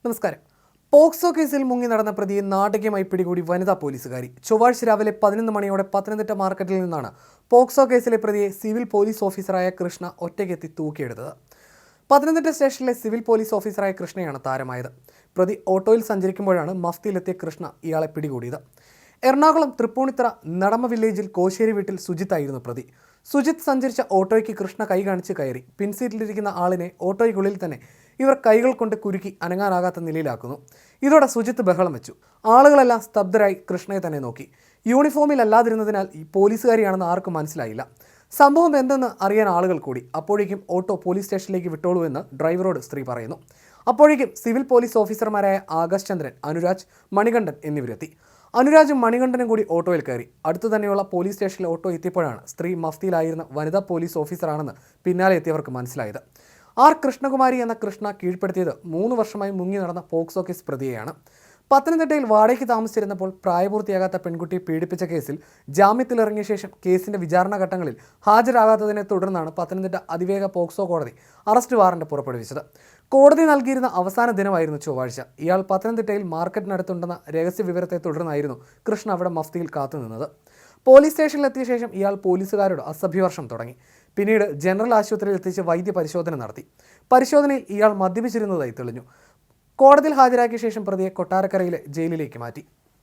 നമസ്കാരം. പോക്സോ കേസിൽ മുങ്ങി നടന്ന പ്രതിയെ നാടകീയമായി പിടികൂടി വനിതാ പോലീസുകാരി. ചൊവ്വാഴ്ച രാവിലെ 11 മണിയോടെ പത്തനംതിട്ട മാർക്കറ്റിൽ നിന്നാണ് പോക്സോ കേസിലെ പ്രതിയെ സിവിൽ പോലീസ് ഓഫീസറായ കൃഷ്ണ ഒറ്റയ്ക്കെത്തി തൂക്കിയെടുത്തത്. പത്തനംതിട്ട സ്റ്റേഷനിലെ സിവിൽ പോലീസ് ഓഫീസറായ കൃഷ്ണയാണ് താരമായത്. പ്രതി ഓട്ടോയിൽ സഞ്ചരിക്കുമ്പോഴാണ് മഫ്തിയിലെത്തിയ കൃഷ്ണ ഇയാളെ പിടികൂടിയത്. എറണാകുളം തൃപ്പൂണിത്തറ നടമ വില്ലേജിൽ കോശ്ശേരി വീട്ടിൽ സുജിത്തായിരുന്നു പ്രതി. സുജിത്ത് സഞ്ചരിച്ച ഓട്ടോയ്ക്ക് കൃഷ്ണ കൈ കാണിച്ച് കയറി. പിൻസീറ്റിലിരിക്കുന്ന ആളിനെ ഓട്ടോയ്ക്കുള്ളിൽ തന്നെ ഇവർ കൈകൾ കൊണ്ട് കുരുക്കി അനങ്ങാനാകാത്ത നിലയിലാക്കുന്നു. ഇതോടെ സുജിത്ത് ബഹളം വെച്ചു. ആളുകളെല്ലാം സ്തബ്ധരായി കൃഷ്ണയെ തന്നെ നോക്കി. യൂണിഫോമിൽ അല്ലാതിരുന്നതിനാൽ ഈ പോലീസുകാരിയാണെന്ന് ആർക്കും മനസ്സിലായില്ല. സംഭവം എന്തെന്ന് അറിയാൻ ആളുകൾ കൂടി. അപ്പോഴേക്കും ഓട്ടോ പോലീസ് സ്റ്റേഷനിലേക്ക് വിട്ടോളൂ എന്ന് ഡ്രൈവറോട് സ്ത്രീ പറയുന്നു. അപ്പോഴേക്കും സിവിൽ പോലീസ് ഓഫീസർമാരായ ആകാശ് ചന്ദ്രൻ, അനുരാജ്, മണികണ്ഠൻ എന്നിവരെത്തി. അനുരാജും മണികണ്ഠനും കൂടി ഓട്ടോയിൽ കയറി. അടുത്തു തന്നെയുള്ള പോലീസ് സ്റ്റേഷനിൽ ഓട്ടോ എത്തിയപ്പോഴാണ് സ്ത്രീ മഫ്തിയിലായിരുന്ന വനിതാ പോലീസ് ഓഫീസറാണെന്ന് പിന്നാലെ എത്തിയവർക്ക് മനസ്സിലായത്. ആർ കൃഷ്ണകുമാരി എന്ന കൃഷ്ണ കീഴ്പ്പെടുത്തിയത് 3 വർഷമായി മുങ്ങി നടന്ന പോക്സോ കേസ് പ്രതിയെയാണ്. പത്തനംതിട്ടയിൽ വാടകയ്ക്ക് താമസിച്ചിരുന്നപ്പോൾ പ്രായപൂർത്തിയാകാത്ത പെൺകുട്ടിയെ പീഡിപ്പിച്ച കേസിൽ ജാമ്യത്തിലിറങ്ങിയ ശേഷം കേസിന്റെ വിചാരണ ഘട്ടങ്ങളിൽ ഹാജരാകാത്തതിനെ തുടർന്നാണ് പത്തനംതിട്ട അതിവേഗ പോക്സോ കോടതി അറസ്റ്റ് വാറന്റ് പുറപ്പെടുവിച്ചത്. കോടതി നൽകിയിരുന്ന അവസാന ദിനമായിരുന്നു ചൊവ്വാഴ്ച. ഇയാൾ പത്തനംതിട്ടയിൽ മാർക്കറ്റിനടുത്തുണ്ടെന്ന രഹസ്യ വിവരത്തെ തുടർന്നായിരുന്നു കൃഷ്ണ അവിടെ മഫ്തിയിൽ കാത്തുനിന്നത്. പോലീസ് സ്റ്റേഷനിലെത്തിയ ശേഷം ഇയാൾ പോലീസുകാരോട് അസഭ്യവർഷം തുടങ്ങി. പിന്നീട് ജനറൽ ആശുപത്രിയിൽ എത്തിച്ച് വൈദ്യ പരിശോധന നടത്തി. പരിശോധനയിൽ ഇയാൾ മദ്യപിച്ചിരുന്നതായി തെളിഞ്ഞു. കോടതിയിൽ ഹാജരാക്കിയ ശേഷം പ്രതിയെ കൊട്ടാരക്കരയിലെ ജയിലിലേക്ക് മാറ്റി.